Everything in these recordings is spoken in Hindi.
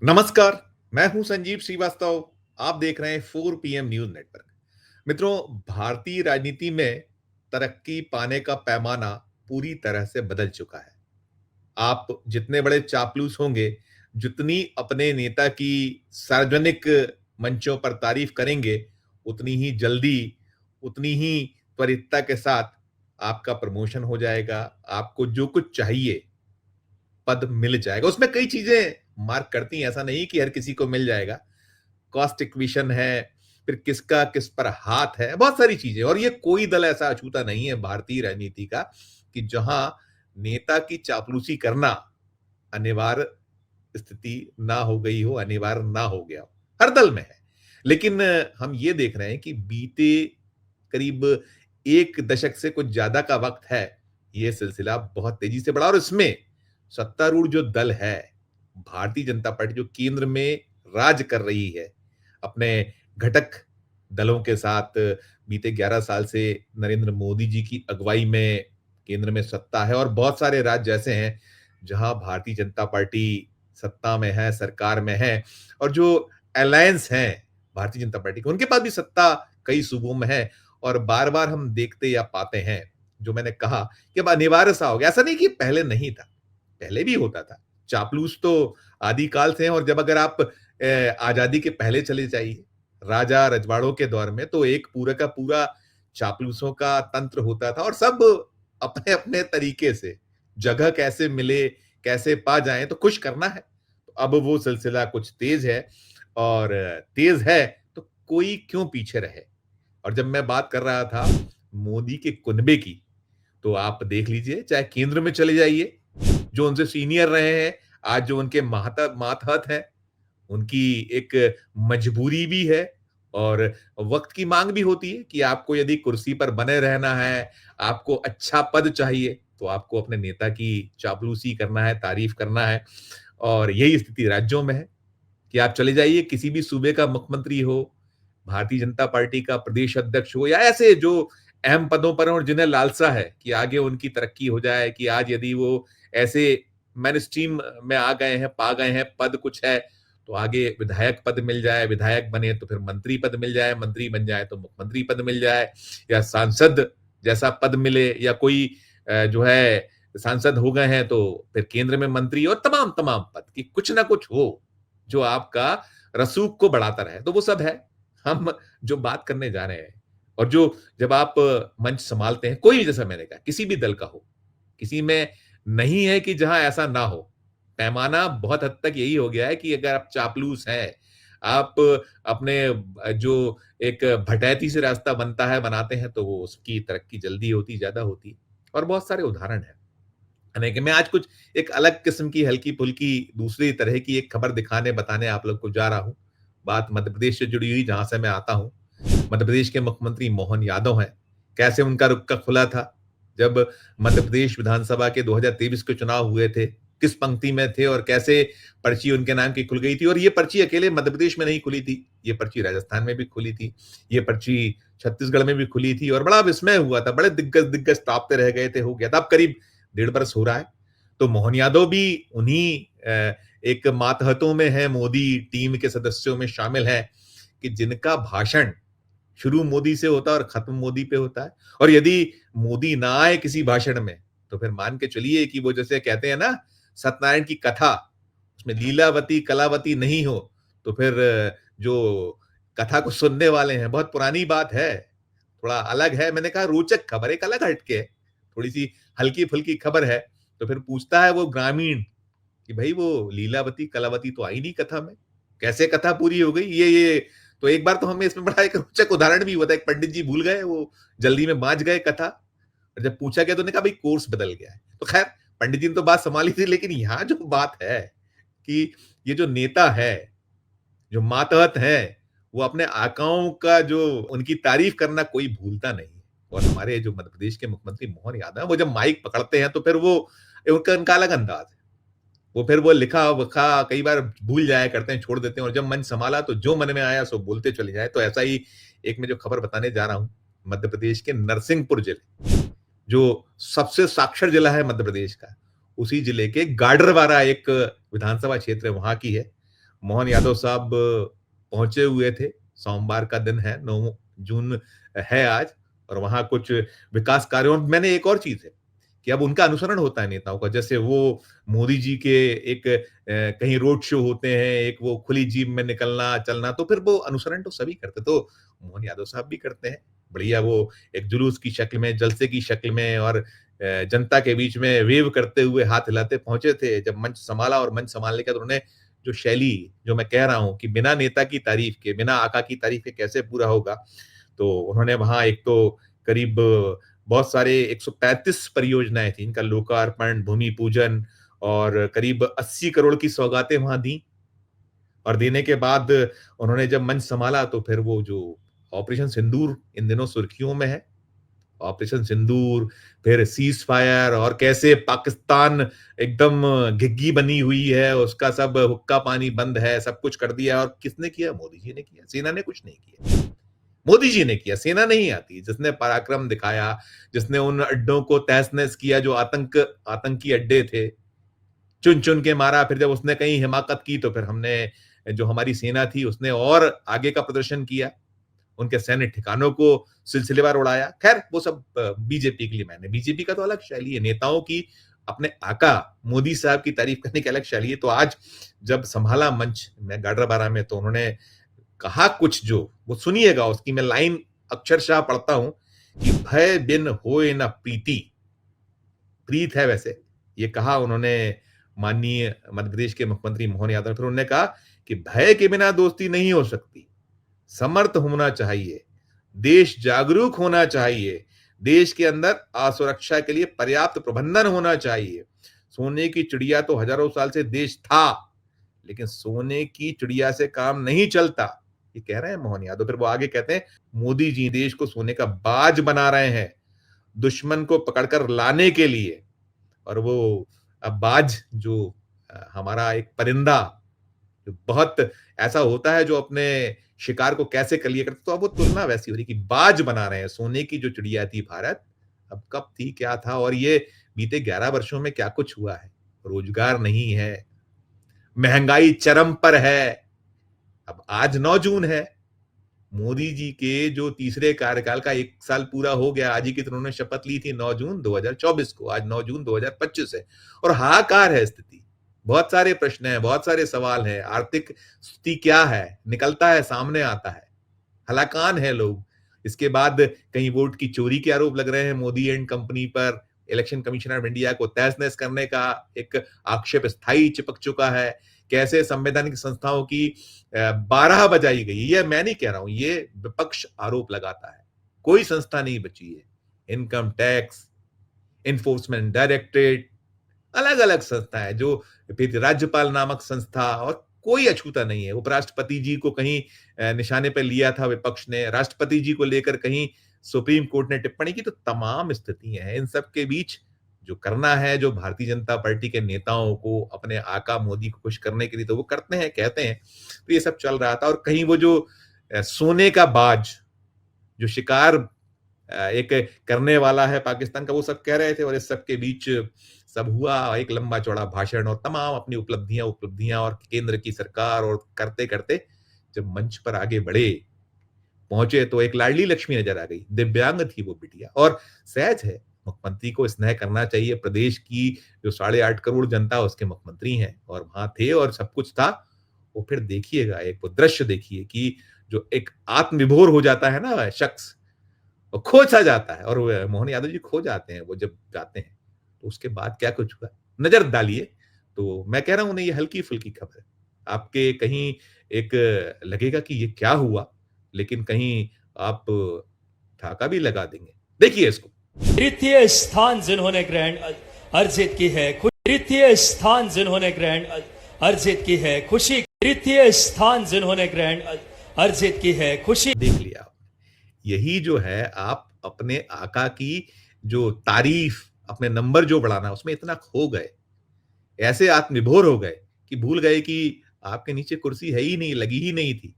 नमस्कार, मैं हूं संजीव श्रीवास्तव। आप देख रहे हैं 4 PM न्यूज नेटवर्क। मित्रों, भारतीय राजनीति में तरक्की पाने का पैमाना पूरी तरह से बदल चुका है। आप जितने बड़े चापलूस होंगे, जितनी अपने नेता की सार्वजनिक मंचों पर तारीफ करेंगे, उतनी ही जल्दी, उतनी ही त्वरितता के साथ आपका प्रमोशन हो जाएगा। आपको जो कुछ चाहिए पद मिल जाएगा। उसमें कई चीजें मार्क करती हैं, ऐसा नहीं कि हर किसी को मिल जाएगा। कॉस्ट इक्वेशन है, फिर किसका किस पर हाथ है, बहुत सारी चीजें। और ये कोई दल ऐसा अछूता नहीं है भारतीय राजनीति का कि जहां नेता की चापलूसी करना अनिवार्य स्थिति ना हो गई हो, अनिवार्य ना हो गया हो। हर दल में है। लेकिन हम ये देख रहे हैं कि बीते करीब 1 दशक से कुछ ज्यादा का वक्त है, ये सिलसिला बहुत तेजी से बढ़ा। और इसमें सत्तारूढ़ जो दल है, भारतीय जनता पार्टी, जो केंद्र में राज कर रही है, अपने घटक दलों के साथ बीते 11 साल से नरेंद्र मोदी जी की अगुवाई में केंद्र में सत्ता है। और बहुत सारे राज्य ऐसे हैं जहां भारतीय जनता पार्टी सत्ता में है, सरकार में है। और जो अलायंस हैं भारतीय जनता पार्टी के, उनके पास भी सत्ता कई सूबों में है। और बार बार हम देखते या पाते हैं, जो मैंने कहा कि अब अनिवार्य सा हो गया। ऐसा नहीं कि पहले नहीं था, पहले भी होता था। चापलूस तो आदिकाल से हैं। और जब अगर आप आजादी के पहले चले जाइए, राजा रजवाड़ों के दौर में, तो एक पूरा का पूरा चापलूसों का तंत्र होता था। और सब अपने अपने तरीके से जगह कैसे मिले, कैसे पा जाएं, तो खुश करना है। तो अब वो सिलसिला कुछ तेज है। और तेज है तो कोई क्यों पीछे रहे। और जब मैं बात कर रहा था मोदी के कुनबे की, तो आप देख लीजिए, चाहे केंद्र में चले जाइए, जो उनसे सीनियर रहे हैं, आज जो उनके मातहत हैं, उनकी एक मजबूरी भी है। और वक्त की मांग भी होती है कि आपको यदि कुर्सी पर बने रहना है, आपको अच्छा पद चाहिए, तो आपको अपने नेता की चापलूसी करना है, तारीफ करना है। और यही स्थिति राज्यों में है कि आप चले जाइए, किसी भी सूबे का मुख्यमंत्री हो, भारतीय जनता पार्टी का प्रदेश अध्यक्ष हो, या ऐसे जो अहम पदों पर हैं और जिन्हें लालसा है कि आगे उनकी तरक्की हो जाए, कि आज यदि वो ऐसे मेन स्ट्रीम में आ गए हैं, पा गए हैं, पद कुछ है, तो आगे विधायक पद मिल जाए, विधायक बने तो फिर मंत्री पद मिल जाए, मंत्री बन जाए तो मुख्यमंत्री पद मिल जाए, या सांसद जैसा पद मिले, या कोई जो है सांसद हो गए हैं तो फिर केंद्र में मंत्री, और तमाम तमाम पद की कुछ ना कुछ हो जो आपका रसूख को बढ़ाता रहे। तो वो सब है हम जो बात करने जा रहे हैं। और जो जब आप मंच संभालते हैं, कोई भी, जैसा मैंने कहा, किसी भी दल का हो, किसी में नहीं है कि जहां ऐसा ना हो। पैमाना बहुत हद तक यही हो गया है कि अगर आप चापलूस हैं, आप अपने जो एक भटैती से रास्ता बनता है, बनाते हैं, तो वो उसकी तरक्की जल्दी होती, ज्यादा होती। और बहुत सारे उदाहरण हैं। यानी कि मैं आज कुछ एक अलग किस्म की हल्की-फुल्की दूसरी तरह की एक खबर दिखाने, बताने आप लोग को जा रहा हूँ। बात मध्य प्रदेश से जुड़ी हुई, जहाँ से मैं आता हूँ। मध्य प्रदेश के मुख्यमंत्री मोहन यादव हैं। कैसे उनका रुक्का खुला था जब मध्य प्रदेश विधानसभा के 2023 के चुनाव हुए थे, किस पंक्ति में थे और कैसे पर्ची उनके नाम की खुल गई थी। और ये पर्ची अकेले मध्य प्रदेश में नहीं खुली थी, ये पर्ची राजस्थान में भी खुली थी, ये पर्ची छत्तीसगढ़ में भी खुली थी। और बड़ा विस्मय हुआ था, बड़े दिग्गज दिग्गज तापते रह गए थे, हो गया था। अब करीब 1.5 बरस हो रहा है। तो मोहन यादव भी उन्हीं एक मातहतों में है, मोदी टीम के सदस्यों में शामिल हैं, कि जिनका भाषण शुरू मोदी से होता है और खत्म मोदी पे होता है। और यदि मोदी ना आए किसी भाषण में, तो फिर मान के चलिए कि वो, जैसे कहते हैं ना, सत्यनारायण की कथा, उसमें लीलावती कलावती नहीं हो, तो फिर जो कथा को सुनने वाले हैं, बहुत पुरानी बात है, थोड़ा अलग है। मैंने कहा रोचक खबर, एक अलग हटके है, थोड़ी सी हल्की फुल्की खबर है। तो फिर पूछता है वो ग्रामीण कि भाई वो लीलावती कलावती तो आई नहीं कथा में, कैसे कथा पूरी हो गई ये। तो एक बार तो हमें इसमें बड़ा एक रोचक उदाहरण भी हुआ था। एक पंडित जी भूल गए, वो जल्दी में बांच गए कथा। और जब पूछा गया तो उन्होंने कहा भाई कोर्स बदल गया है। तो खैर, पंडित जी ने तो बात संभाली थी। लेकिन यहाँ जो बात है कि ये जो नेता है, जो मातहत है, वो अपने आकाओं का जो उनकी तारीफ करना कोई भूलता नहीं है। और हमारे जो मध्य प्रदेश के मुख्यमंत्री मोहन यादव हैं, वो जब माइक पकड़ते हैं तो फिर वो उनका उनका अलग अंदाज है। वो फिर वो लिखा-वखा कई बार भूल जाया करते हैं, छोड़ देते हैं। और जब मन संभाला तो जो मन में आया सो बोलते चले जाएँ। तो ऐसा ही एक मैं जो खबर बताने जा रहा हूँ, मध्य प्रदेश के नरसिंहपुर जिले, जो सबसे साक्षर जिला है मध्य प्रदेश का, उसी जिले के गाडरवारा एक विधानसभा क्षेत्र है, वहाँ की है। मोहन यादव साहब पहुंचे हुए थे। सोमवार का दिन है, 9 जून है आज, और वहां कुछ विकास कार्यों, मैंने एक और चीज है कि अब उनका अनुसरण होता है नेताओं का। जैसे वो मोदी जी के एक कहीं रोड शो होते हैं, एक वो खुली जीप में निकलना चलना, तो फिर वो अनुसरण तो सभी करते, तो मोहन यादव साहब भी करते हैं। बढ़िया, वो एक जुलूस की शक्ल में, जलसे की शक्ल में, और जनता के बीच में वेव करते हुए, हाथ हिलाते पहुंचे थे। जब मंच संभाला और मंच संभालने के बाद उन्होंने जो शैली, जो मैं कह रहा हूं कि बिना नेता की तारीफ के, बिना आका की तारीफ के कैसे पूरा होगा, तो उन्होंने वहां एक तो करीब बहुत सारे 135 परियोजनाएं थी, इनका लोकार्पण, भूमि पूजन, और करीब 80 करोड़ की सौगातें वहां दी। और देने के बाद उन्होंने जब मंच संभाला, तो फिर वो जो ऑपरेशन सिंदूर इन दिनों सुर्खियों में है, ऑपरेशन सिंदूर, फिर सीज फायर, और कैसे पाकिस्तान एकदम घिग्गी बनी हुई है, उसका सब हुक्का पानी बंद है, सब कुछ कर दिया। और किसने किया? मोदी जी ने किया, सेना ने कुछ नहीं किया। मोदी जी ने किया, सेना नहीं आती, जिसने पराक्रम दिखाया, जिसने उन अड्डों को तहस-नहस किया जो आतंकी अड्डे थे, चुन चुन के मारा। फिर जब उसने कहीं हिमाकत की, तो फिर हमने, जो हमारी सेना थी, उसने और आगे का प्रदर्शन किया, उनके सैन्य ठिकानों को सिलसिलेवार उड़ाया। खैर वो सब बीजेपी के लिए, मैंने बीजेपी का तो अलग शैली है, नेताओं की अपने आका मोदी साहब की तारीफ करने की अलग शैली है। तो आज जब संभाला मंच मैं गाडराबारा में, तो उन्होंने कहा कुछ, जो वो सुनिएगा, उसकी मैं लाइन अक्षरशः पढ़ता हूं कि भय बिन होए न प्रीति, प्रीत है वैसे, ये कहा उन्होंने माननीय मध्य प्रदेश के मुख्यमंत्री मोहन यादव ने। फिर उन्होंने कहा कि भय के बिना दोस्ती नहीं हो सकती, समर्थ होना चाहिए, देश जागरूक होना चाहिए, देश के अंदर असुरक्षा के लिए पर्याप्त प्रबंधन होना चाहिए। सोने की चिड़िया तो हजारों साल से देश था, लेकिन सोने की चिड़िया से काम नहीं चलता, ये कह रहे हैं मोहन यादव। फिर वो आगे कहते हैं, मोदी जी देश को सोने का बाज बना रहे हैं, दुश्मन को पकड़कर लाने के लिए। और वो अब बाज जो हमारा एक परिंदा, जो बहुत ऐसा होता है, जो अपने शिकार को कैसे कर लिया करता, तो अब वो तुलना वैसी हो रही कि बाज बना रहे हैं, सोने की जो चिड़िया थी भारत, अब कब थी, क्या था, और ये बीते 11 वर्षों में क्या कुछ हुआ है। रोजगार नहीं है, महंगाई चरम पर है। अब आज 9 जून है, मोदी जी के जो तीसरे कार्यकाल का 1 साल पूरा हो गया। आज ही की तरह उन्होंने शपथ ली थी 9 जून 2024 को, आज 9 जून 2025 है, और हाहाकार है स्थिति। बहुत सारे प्रश्न हैं, बहुत सारे सवाल हैं। आर्थिक स्थिति क्या है, निकलता है, सामने आता है, हलाकान है लोग। इसके बाद कहीं वोट की चोरी के आरोप लग रहे हैं मोदी एंड कंपनी पर। इलेक्शन कमीशन ऑफ इंडिया को तहस-नहस करने का एक आक्षेप स्थायी चिपक चुका है। कैसे संवैधानिक संस्थाओं की 12 बजाई गई, ये मैं नहीं कह रहा हूं, ये विपक्ष आरोप लगाता है। कोई संस्था नहीं बची है, इनकम टैक्स, इन्फोर्समेंट डायरेक्टरेट, अलग अलग संस्था है, जो फिर राज्यपाल नामक संस्था, और कोई अछूता नहीं है। उपराष्ट्रपति जी को कहीं निशाने पर लिया था विपक्ष ने, राष्ट्रपति जी को लेकर कहीं सुप्रीम कोर्ट ने टिप्पणी की, तो तमाम स्थितियां हैं। इन सब के बीच जो करना है, जो भारतीय जनता पार्टी के नेताओं को अपने आका मोदी को खुश करने के लिए, तो वो करते हैं, कहते हैं। तो ये सब चल रहा था, और कहीं वो जो सोने का बाज, जो शिकार एक करने वाला है पाकिस्तान का, वो सब कह रहे थे। और इस सब के बीच सब हुआ, एक लंबा चौड़ा भाषण, और तमाम अपनी उपलब्धियां उपलब्धियां और केंद्र की सरकार, और करते करते जब मंच पर आगे बढ़े, पहुंचे, तो एक लाडली लक्ष्मी नजर आ गई। दिव्यांग थी वो बिटिया, और सहज है, मुख्यमंत्री को स्नेह करना चाहिए। प्रदेश की जो 8.5 करोड़ जनता, उसके मुख्यमंत्री हैं, और वहां थे और सब कुछ था। वो फिर देखिएगा, एक वो दृश्य देखिए कि जो एक आत्मविभोर हो जाता है ना शख्स, वो खो सा जाता है, और वो मोहन यादव जी खो जाते हैं वो जब जाते हैं। तो उसके बाद क्या कुछ हुआ, नजर डालिए। तो मैं कह रहा हूं, नहीं, ये हल्की फुल्की खबर है। आपके कहीं एक लगेगा कि ये क्या हुआ, लेकिन कहीं आप ठाका भी लगा देंगे। देखिए इसको। तृतीय स्थान जिन्होंने ग्रैंड अर्जित की है, तृतीय स्थान जिन्होंने ग्रैंड अर्जित की है खुशी, तृतीय स्थान जिन्होंने ग्रैंड अर्जित की है खुशी। देख लिया आपने, यही जो है, आप अपने आका की जो तारीफ, अपने नंबर जो बढ़ाना, उसमें इतना खो गए, ऐसे आत्मविभोर हो गए कि भूल गए कि आपके नीचे कुर्सी है ही नहीं, लगी ही नहीं थी,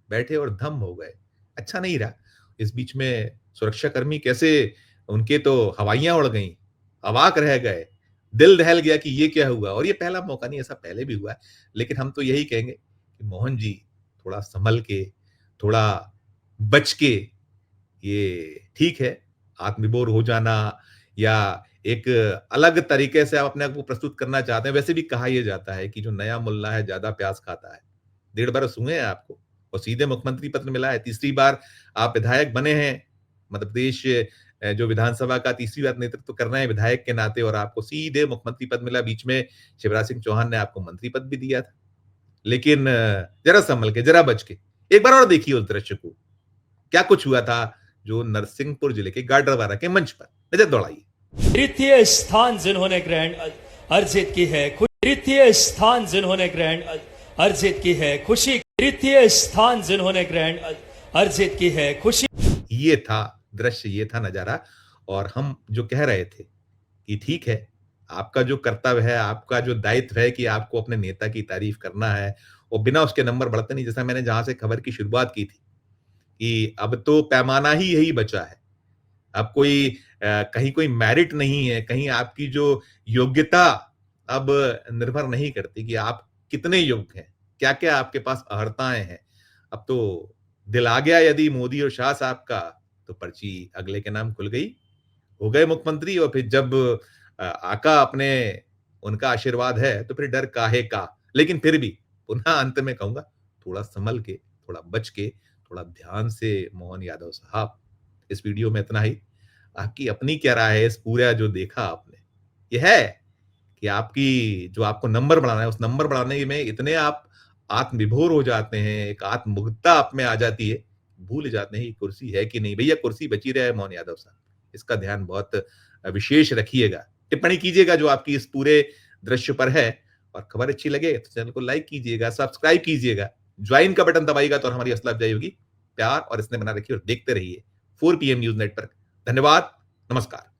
बैठे और धम हो गए। अच्छा नहीं रहा। इस बीच में सुरक्षाकर्मी कैसे, उनके तो हवाइयां उड़ गईं, अवाक रह गए, दिल दहल गया कि ये क्या हुआ। और ये पहला मौका नहीं, ऐसा पहले भी हुआ है। लेकिन हम तो यही कहेंगे कि मोहन जी थोड़ा संभल के, थोड़ा बच के, ये ठीक है, आत्मविभोर हो जाना या एक अलग तरीके से आप अपने आप को प्रस्तुत करना चाहते हैं। वैसे भी कहा यह जाता है कि जो नया मुल्ला है ज़्यादा प्याज़ खाता है। 1.5 बरस हुए हैं आपको और सीधे मुख्यमंत्री पद मिला है। तीसरी बार आप विधायक बने हैं। मध्य प्रदेश जो विधानसभा का तीसरी बार नेतृत्व कर रहे हैं विधायक के नाते और आपको सीधे मुख्यमंत्री पद मिला। बीच में शिवराज सिंह चौहान ने आपको मंत्री पद भी दिया था। लेकिन ज़रा संभल के, ज़रा बच के, एक बार और देखिए उस दृश्य को। क्या कुछ हुआ था जो नरसिंहपुर जिले के गाडरवारा के मंच पर, नजर दौड़ाइए। तृतीय स्थान जिन्होंने ग्रैंड अर्जित की है, तृतीय स्थान जिन्होंने ग्रैंड अर्जित की है खुशी, तृतीय स्थान जिन्होंने ग्रैंड अर्जित की है खुशी। ये था दृश्य, ये था नजारा। और हम जो कह रहे थे कि ठीक है, आपका जो कर्तव्य है, आपका जो दायित्व है कि आपको अपने नेता की तारीफ करना है और बिना उसके नंबर बढ़ते नहीं। जैसा मैंने जहां से खबर की शुरुआत की थी कि अब तो पैमाना ही यही बचा है। अब कोई कहीं कोई मेरिट नहीं है, कहीं आपकी जो योग्यता अब निर्भर नहीं करती कि आप कितने योग्य हैं, क्या-क्या आपके पास अर्हताएँ हैं। अब तो दिल आ गया यदि मोदी और शाह साहब का, तो पर्ची अगले के नाम खुल गई, हो गए मुख्यमंत्री। और फिर जब आका अपने उनका आशीर्वाद है, तो फिर डर काहे का। लेकिन फिर भी पुनः अंत में कहूँगा, थोड़ा संभल के, थोड़ा बच के, थोड़ा ध्यान से मोहन यादव साहब। इस वीडियो में इतना ही। आपकी अपनी क्या राय है इस पूरा जो देखा आपने? ये है कि आपकी जो आपको नंबर बढ़ाना है, उस नंबर बढ़ाने में इतने आप आत्मविभोर हो जाते हैं, एक आत्ममुग्धता आप में आ जाती है, भूल जाते हैं कि कुर्सी है कि नहीं। भैया कुर्सी बची रहे मोहन यादव साहब, इसका ध्यान बहुत विशेष रखिएगा। टिप्पणी कीजिएगा जो आपकी इस पूरे दृश्य पर है। और खबर अच्छी लगे तो चैनल को लाइक कीजिएगा, सब्सक्राइब कीजिएगा, ज्वाइन का बटन दबाइएगा तो हमारी हौसला अफजाई होगी। प्यार और स्नेह बना रखिए और देखते रहिए 4 PM न्यूज़ नेटवर्क। धन्यवाद, नमस्कार।